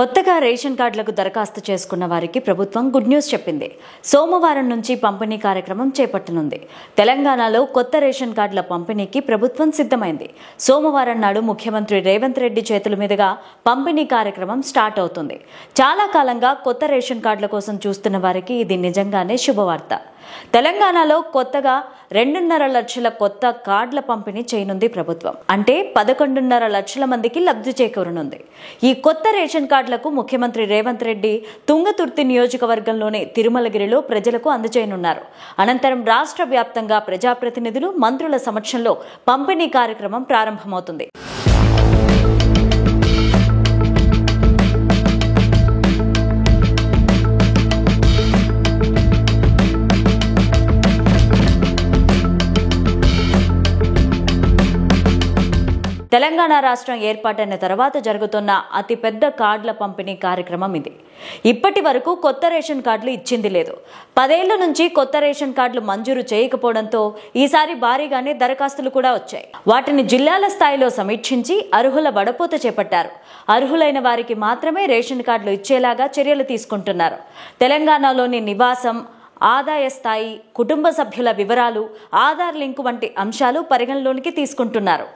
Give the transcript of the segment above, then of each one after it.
కొత్తగా రేషన్ కార్డులకు దరఖాస్తు చేసుకున్న వారికి ప్రభుత్వం గుడ్ న్యూస్ చెప్పింది. సోమవారం నుంచి పంపిణీ కార్యక్రమం చేపట్టనుంది. తెలంగాణలో కొత్త రేషన్ కార్డుల పంపిణీకి ప్రభుత్వం సిద్ధమైంది. సోమవారం నాడు ముఖ్యమంత్రి రేవంత్ రెడ్డి చేతుల మీదుగా పంపిణీ కార్యక్రమం స్టార్ట్ అవుతుంది. చాలా కాలంగా కొత్త రేషన్ కార్డుల కోసం చూస్తున్న వారికి ఇది నిజంగానే శుభవార్త. తెలంగాణలో కొత్తగా 2.5 లక్షల కొత్త కార్డుల పంపిణీ చేయనుంది ప్రభుత్వం. అంటే 11.5 లక్షల మందికి లబ్ధి చేకూరనుంది. ఈ కొత్త రేషన్ కార్డులకు ముఖ్యమంత్రి రేవంత్ రెడ్డి తుంగతుర్తి నియోజకవర్గంలోని తిరుమలగిరిలో ప్రజలకు అందజేయనున్నారు. అనంతరం రాష్ట్ర వ్యాప్తంగా ప్రజాప్రతినిధులు, మంత్రుల సమక్షంలో పంపిణీ కార్యక్రమం ప్రారంభమవుతుంది. తెలంగాణ రాష్ట్రం ఏర్పాటైన తర్వాత జరుగుతున్న అతిపెద్ద కార్డుల పంపిణీ కార్యక్రమం ఇది. ఇప్పటి వరకు కొత్త రేషన్ కార్డులు ఇచ్చింది లేదు. 10 ఏళ్ల నుంచి కొత్త రేషన్ కార్డులు మంజూరు చేయకపోవడంతో ఈసారి భారీగానే దరఖాస్తులు కూడా వచ్చాయి. వాటిని జిల్లాల స్థాయిలో సమీక్షించి అర్హుల వడపోత చేపట్టారు. అర్హులైన వారికి మాత్రమే రేషన్ కార్డులు ఇచ్చేలాగా చర్యలు తీసుకుంటున్నారు. తెలంగాణలోని నివాసం, ఆదాయ స్థాయి, కుటుంబ సభ్యుల వివరాలు, ఆధార్ లింకు వంటి అంశాలు పరిగణలోనికి తీసుకుంటున్నారు.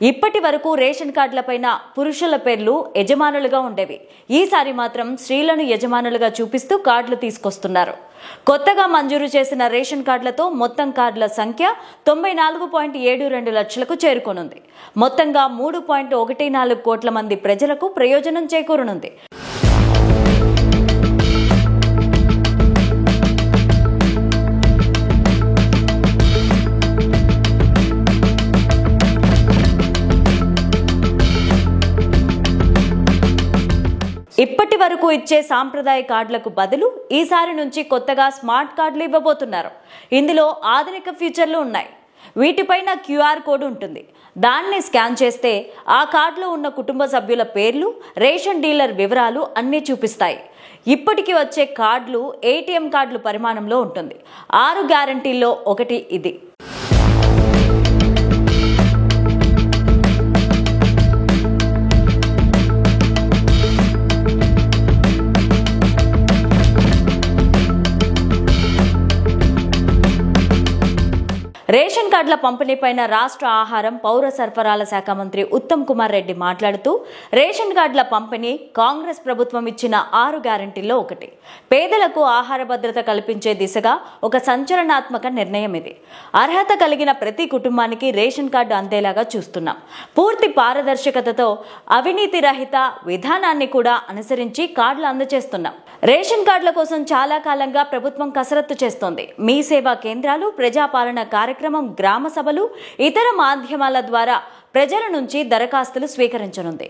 ఇప్పటి వరకు రేషన్ కార్డులపైన పురుషుల పేర్లు యజమానులుగా ఉండేవి. ఈసారి మాత్రం స్త్రీలను యజమానులుగా చూపిస్తూ కార్డులు తీసుకొస్తున్నారు. కొత్తగా మంజూరు చేసిన రేషన్ కార్డులతో మొత్తం కార్డుల సంఖ్య 94.72 లక్షలకు చేరుకోనుంది. మొత్తంగా 3.14 కోట్ల మంది ప్రజలకు ప్రయోజనం చేకూరనుంది. ఇప్పటి వరకు ఇచ్చే సాంప్రదాయ కార్డులకు బదులు ఈసారి నుంచి కొత్తగా స్మార్ట్ కార్డులు ఇవ్వబోతున్నారు. ఇందులో ఆధునిక ఫీచర్లు ఉన్నాయి. వీటిపైన QR కోడ్ ఉంటుంది. దాన్ని స్కాన్ చేస్తే ఆ కార్డులో ఉన్న కుటుంబ సభ్యుల పేర్లు, రేషన్ డీలర్ వివరాలు అన్నీ చూపిస్తాయి. ఇప్పటికి వచ్చే కార్డులు ATM కార్డులు పరిమాణంలో ఉంటుంది. 6 గ్యారంటీల్లో ఒకటి ఇది. రేషన్ కార్డుల పంపిణీపైన రాష్ట్ర ఆహారం, పౌర సరఫరాల శాఖ మంత్రి ఉత్తమ్ కుమార్ రెడ్డి మాట్లాడుతూ, రేషన్ కార్డుల పంపిణీ కాంగ్రెస్ ప్రభుత్వం ఇచ్చిన 6 గ్యారంటీల్లో ఒకటి. పేదలకు ఆహార భద్రత కల్పించే దిశగా ఒక సంచలనాత్మక నిర్ణయం ఇది. అర్హత కలిగిన ప్రతి కుటుంబానికి రేషన్ కార్డు అందేలాగా చూస్తున్నాం. పూర్తి పారదర్శకతతో అవినీతి రహిత విధానాన్ని కూడా అనుసరించి కార్డులు అందజేస్తున్నాం. రేషన్ కార్డుల కోసం చాలా కాలంగా ప్రభుత్వం కసరత్తు చేస్తోంది. మీ సేవా కేంద్రాలు, ప్రజాపాలన కార్యక్రమం, గ్రామ సభలు, ఇతర మాధ్యమాల ద్వారా ప్రజల నుంచి దరఖాస్తులు స్వీకరించనుంది.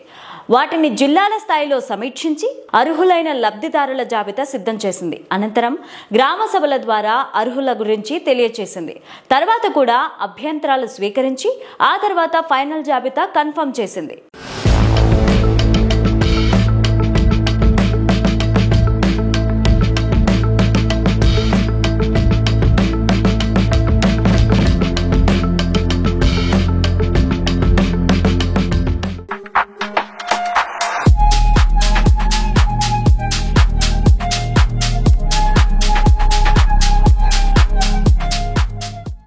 వాటిని జిల్లాల స్థాయిలో సమీక్షించి అర్హులైన లబ్ధిదారుల జాబితా సిద్ధం చేసింది. అనంతరం గ్రామ సభల ద్వారా అర్హుల గురించి తెలియచేసింది. తర్వాత కూడా అభ్యంతరాలు స్వీకరించి ఆ తర్వాత ఫైనల్ జాబితా కన్ఫర్మ్ చేసింది.